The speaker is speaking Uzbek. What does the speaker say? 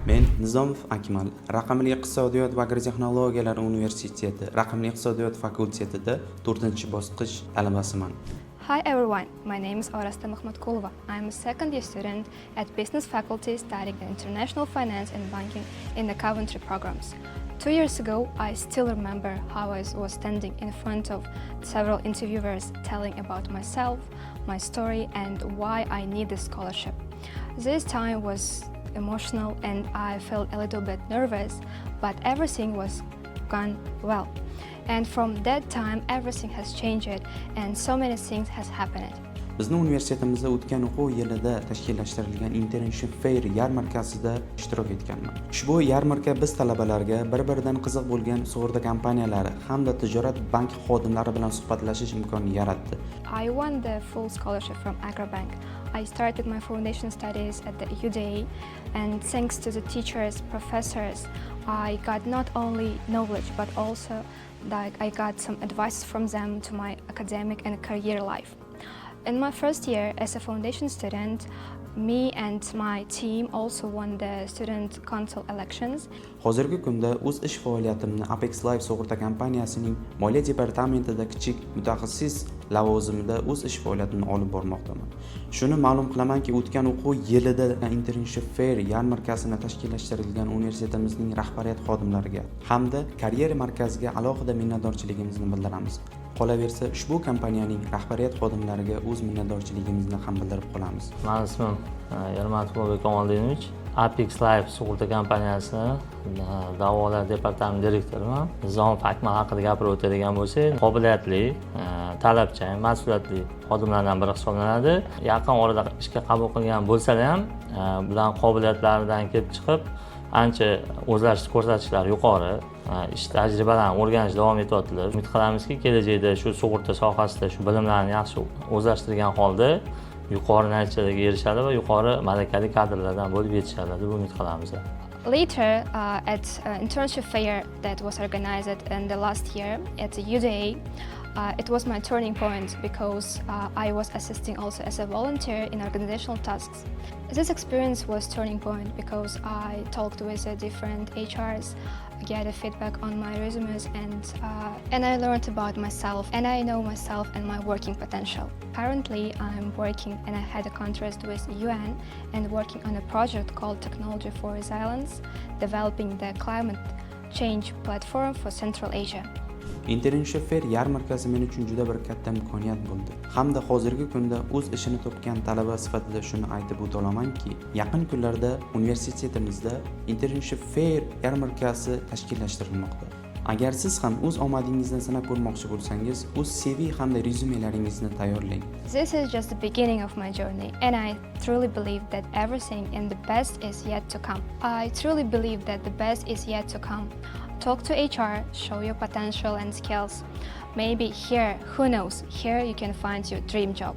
Men Nizomov Akmal, Raqamli iqtisodiyot va agrotexnologiyalar universiteti, Raqamli iqtisodiyot fakultetida 4-bosqich talabasiman. Hi everyone, my name is Orasta Makhmatkulova. I'm a second-year student at Business Faculty studying International Finance and Banking in the Coventry programs. 2 years ago, I still remember how I was standing in front of several interviewers telling about myself, my story, and why I need this scholarship. This time was emotional and I felt a little bit nervous, but everything was gone well. And from that time, everything has changed and so many things has happened. Bizning universitetimizda o'tgan o'quv yilida tashkillashtirilgan Internship Fair yarmarkasida ishtirok etganman. Ushbu yarmarka biz talabalarga bir-biridan qiziq bo'lgan sug'urta kompaniyalari hamda tijorat bank xodimlari bilan suhbatlashish imkonini yaratdi. I won the full scholarship from Agrobank. I started my foundation studies at the UDA, and thanks to the teachers, professors, I got not only knowledge but also I got some advice from them to my academic and career life. In my first year as a foundation student, me and my team also won the student council elections. Hozirgi kunda o'z ish faoliyatimni Apex Life sug'urta kompaniyasining moliya departamentida kichik mutaxassis lavozimida o'z ish faoliyatimni olib bormoqdaman. Shuni ma'lum qilamanki, o'tgan o'quv yilida Internship Fair yarmarkasini tashkillashtirilgan universitetimizning rahbariyat xodimlariga hamda karyera markaziga alohida minnatdorchiligimizni bildiramiz. Qolaversa, ushbu kompaniyaning rahbariyat xodimlariga o'z minnatdorchiligimizni ham bildirib qolamiz. Mening ismim Yermatov Kamolinovich, Apex Life sug'urta kompaniyasi da'volar departamenti direktoriman. Nizomov Akmal haqida gapirib o'tadigan bo'lsak, qobiliyatli, talabchan, mas'uliyatli xodimlardan biri hisoblanadi. Yaqin orada ishga qabul qilgan bo'lsa ham, bilan qobiliyatlaridan kelib chiqib, ancha o'zlarish ko'rsatishlari yuqori. Ish tajribalarini o'rganish davom etyaptilar. Umid qilamizki, kelajakda shu sug'urta sohasida shu bilimlarni yaxshi o'zlashtirgan holda yuqori natijalarga erishadi va yuqori malakali kadrlardan bo'lib yetishadi deb umid qilamiz. Later, at internship fair that was organized in the last year at the UDA, it was my turning point because I was assisting also as a volunteer in organizational tasks. This experience was turning point because I talked with different HRs, get a feedback on my resumes, and I learned about myself, and I know myself and my working potential. Currently, I'm working and I had a contract with UN and working on a project called Technology for Resilience, developing the climate change platform for Central Asia. Internship Fair yarmarkasi men uchun juda bir katta imkoniyat bo'ldi. Hamda hozirgi kunda o'z ishini topgan talaba sifatida shuni aytib o'ta olamanki, yaqin kunlarda universitetimizda Internship Fair yarmarkasi tashkillashtirilmoqda. Agar siz ham o'z omadingizni sinab ko'rmoqchi bo'lsangiz, o'z CV hamda rezyumelaringizni tayyorlang. This is just the beginning of my journey, and I truly believe that everything and the best is yet to come. I truly believe that the best is yet to come. Talk to HR, show your potential and skills. Maybe here, who knows, here you can find your dream job.